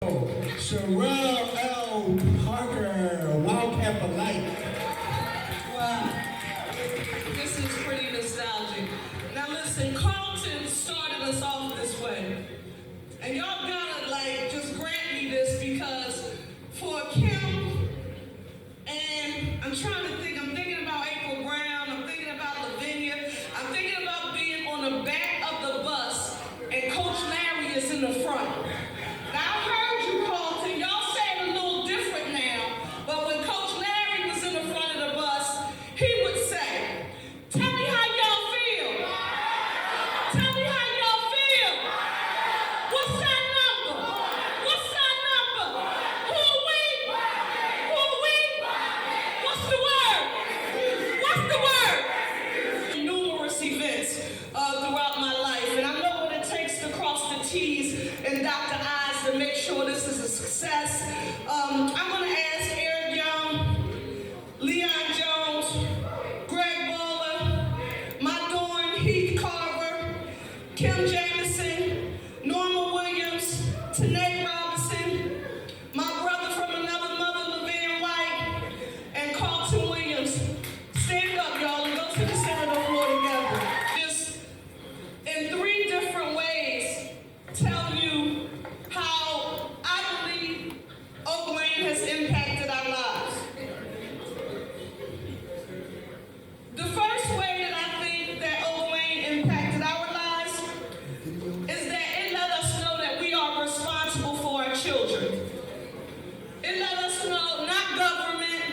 Cherelle Parker, Wildcat for Life. Wow, this is pretty nostalgic. Now listen, Carlton started us off this way. And y'all gotta just grant me this because for Kim, and I'm thinking about April Brown, I'm thinking about Lavinia, I'm thinking about being on the back of the bus and Coach Larry is in the front. Now I heard you, Carlton, y'all say it a little different now, but when Coach Larry was in the front of the bus, he would say, "Tell me how y'all feel. Tell me how y'all feel. What's that number? What's that number? Who we? Who we? What's the word? What's the word?" Numerous events throughout my life, and I know what it takes to cross the T's and dot the I's to make sure this is a success. I'm going to ask Eric Young, Leon Jones, Greg Bowler, my Dorn Heath Carver, Kim Jamison, Norma Williams, Tanae Robinson, my brother from another mother, LaVan White, and Carlton Williams. Stand up, y'all, and go to the center of the floor together. Just in three different ways, tell you how I believe Oak Lane has impacted our lives. The first way that I think that Oak Lane impacted our lives is that it let us know that we are responsible for our children. It let us know, not government,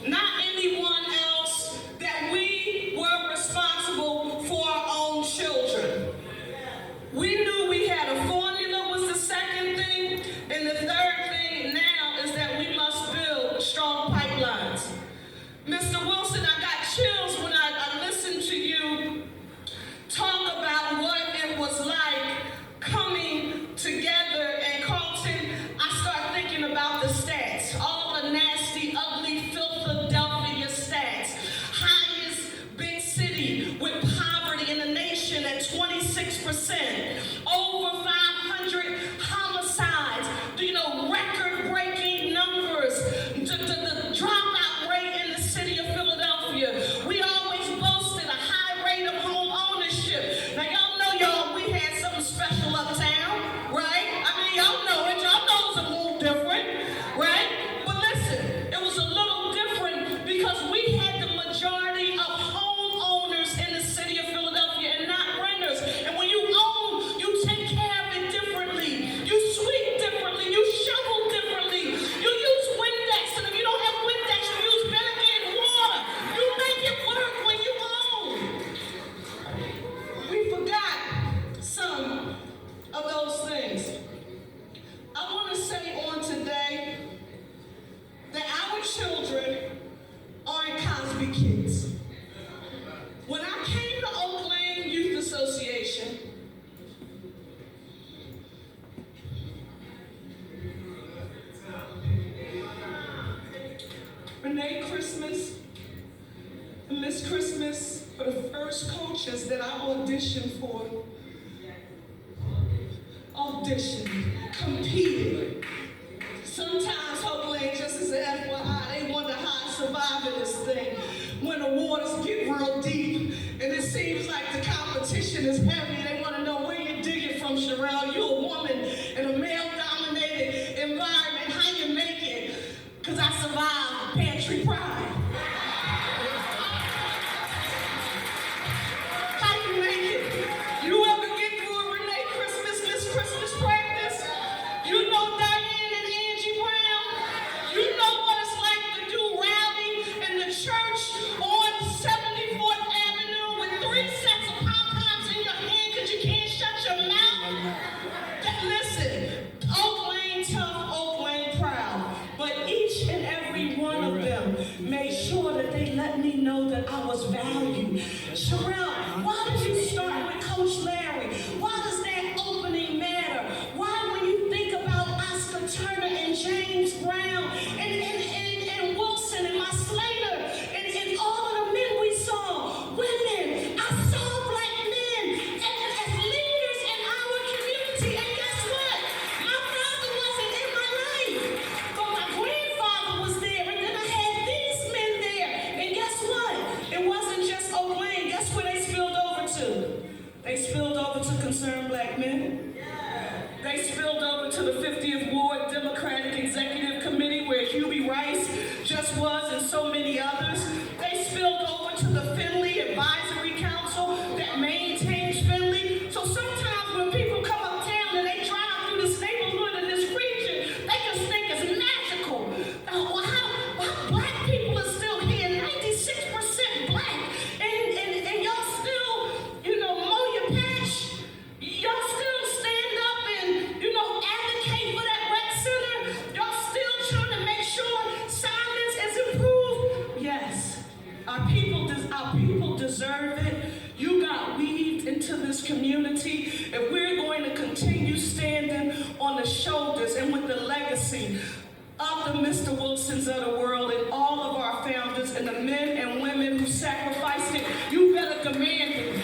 not anyone else, that we were responsible for our own children. We knew we had a formula was the second thing, and the third thing now is that we must build strong pipelines. Mr. Wilson, I got chills when I listened to you talk about what it was like coming together. And Carlton, I start thinking about the stats, all the nasty, ugly Philadelphia stats. Highest big city with poverty in the nation at 26%. Over 500 homicides, record-breaking numbers. The dropout rate in the city of Philadelphia. We always boasted a high rate of home ownership. Now y'all, we had something special uptown, right? I mean, y'all know it. Y'all know it's a little different, right? But listen, it was a little different because we had the majority of homeowners in the city of Philadelphia and not renters. And when you own, you take care of it differently. You sweep differently. You shovel differently. You use Windex, and if you don't have Windex, you use vinegar and water. You make it work when you own. We forgot some of those things. I want to say on today that our children aren't Cosby kids. When I came to Oak Lane Youth Association, Renee Christmas and Miss Christmas were the first coaches that I auditioned for. Competed. Sometimes Oak Lane, just as an FYI, they wonder how I survive in this thing. When the waters get real deep and it seems like the competition is heavy, they want to know where you're digging from, Cherelle. You're a woman in a male-dominated environment. How you make it? Because I survived pantry pride. How you make it? You ever get through a Renee Christmas, Miss Christmas practice? You know Diane and Angie Brown? You know what it's like to do rally in the church on 74th Avenue with 3 sets of pom-poms in your hand because you can't shut your mouth? Listen, Oak Lane tough, Oak Lane proud. But each and every one of them made sure that they let me know that I was valued. Cherelle, why did you start with Coach Larry? Why does that opening matter? Why, when you think about Oscar Turner and James Brown and Wilson and my Slater and all of the men we saw, women, I saw black men as leaders in our community. And guess what? My father wasn't in center, y'all still trying to make sure silence is improved. Yes, our people deserve it. You got weaved into this community, and we're going to continue standing on the shoulders and with the legacy of the Mr. Wilsons of the world and all of our founders and the men and women who sacrificed it. You better demand it.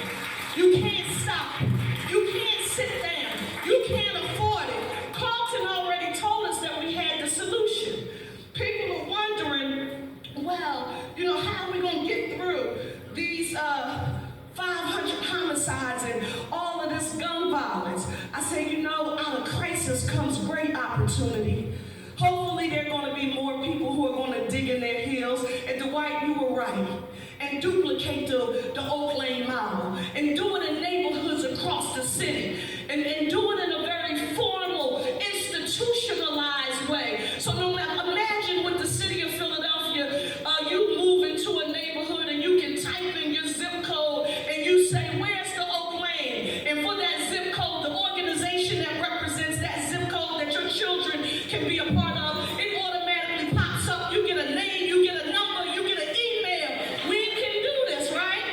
You can't stop. You can't sit down. You can't afford it. Carlton already told us that we had the solution. People are wondering, well, you know, how are we going to get through these 500 homicides and all of this gun violence? I say, you know, out of crisis comes great opportunity. Hopefully there are going to be more people who are going to dig in their heels. And Dwight, you were right. And duplicate the Oak Lane model. And do it in neighborhoods across the city. And do it in a very formal, institutionalized way. So no matter, imagine with the city of Philadelphia, you move into a neighborhood and you can type in your zip code and you say, where's the Oak Lane? And for that zip code, the organization that represents that zip code that your children can be a part of, it automatically pops up. You get a name, you get a number, you get an email. We can do this, right?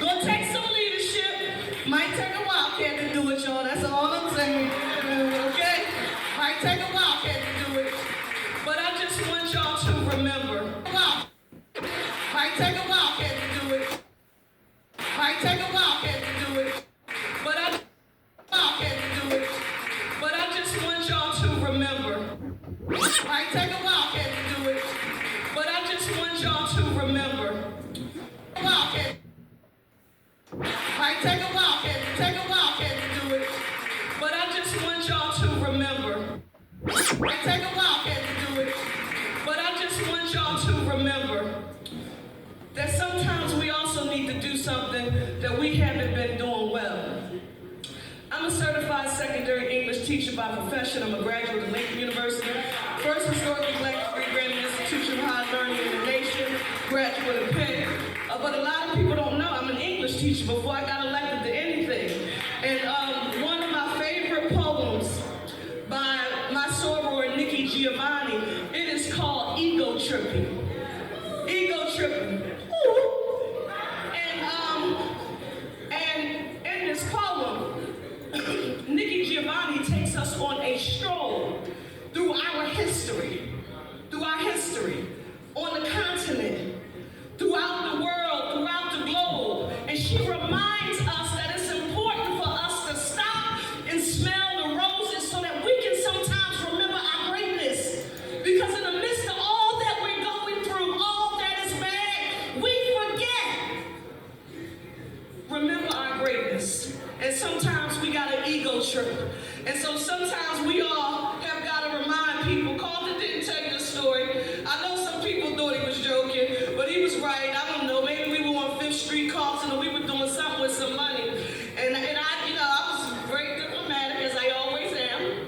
Gonna take some leadership. Might take a wildcat to do it, y'all. That's all I'm saying. Okay? Might take a wildcat to do it. But I just want y'all to remember. Might take a wildcat to do it. Might take a wildcat to do it. But I just want y'all to remember. Might take a wildcat to do it. But I just want y'all to remember. Wildcat. Might take a wildcat to do it. But I just want y'all to remember. Might take a wildcat to do it. But I just want y'all to remember that sometimes we also need to do something that we haven't been doing well. I'm a certified secondary English teacher by profession. I'm a graduate of Lincoln University, first historically black degree-granting institution of higher learning in the nation, graduate of Penn. But a lot of people don't know I'm an English teacher before I got elected to anything. And one of my favorite poems by my soror Nikki Giovanni, it is called Ego Tripping. Ego Tripping. And in this poem, Nikki Giovanni takes us on a stroll through our history, on the continent, throughout the world, throughout the globe. And she reminds us that it's important for us to stop and smell the roses so that we can sometimes remember our greatness. Because in the midst of all that we're going through, all that is bad, we forget. Remember our greatness. And sometimes we got an ego trip. And so sometimes we all have got to remind people. Carlton didn't tell you the story. I know some people thought he was joking, but he was right. I don't know. Maybe we were on 5th Street, Carlton, or we were doing something with some money. And I, you know, I was very diplomatic, as I always am,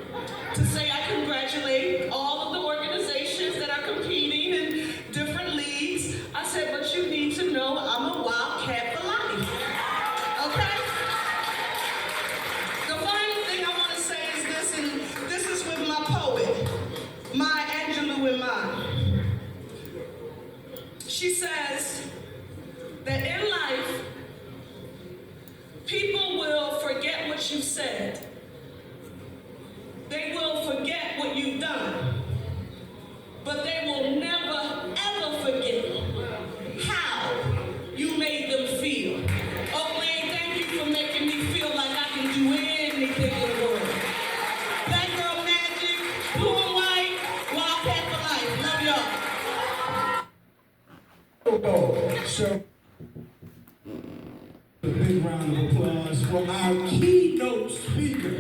to say I congratulate all of the organizations that are competing in different leagues. I said, but you need to know I'm a wildcat for life. Okay? The final thing I want to say is this, and this is with my poet, Maya Angelou in mind. She says that in life, people will forget what you said. They will forget what you've done. But they will never, ever forget how you made them feel. Oh, Lane, thank you for making me feel like I can do anything in the world. Black girl magic, blue and white, wildcat for life. Love y'all. So, a big round of applause for our keynote speaker,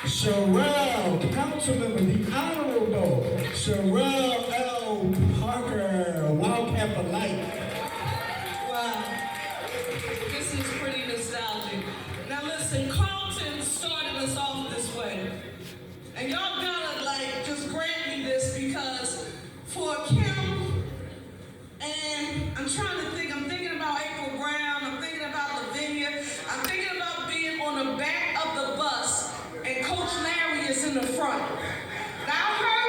Cherylle, Councilmember, the Honorable Cherylle L. Parker, Wildcat for Life. Wow. This is pretty nostalgic. Now listen, Carlton started us off this way. And y'all gotta like just grant me this because for Kim, and I'm thinking about April Brown, I'm thinking about Lavinia, I'm thinking about being on the back of the bus and Coach Larry is in the front. Now I heard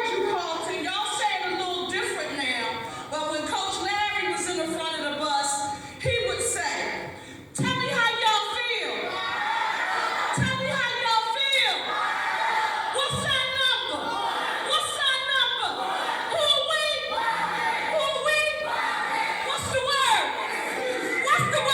Come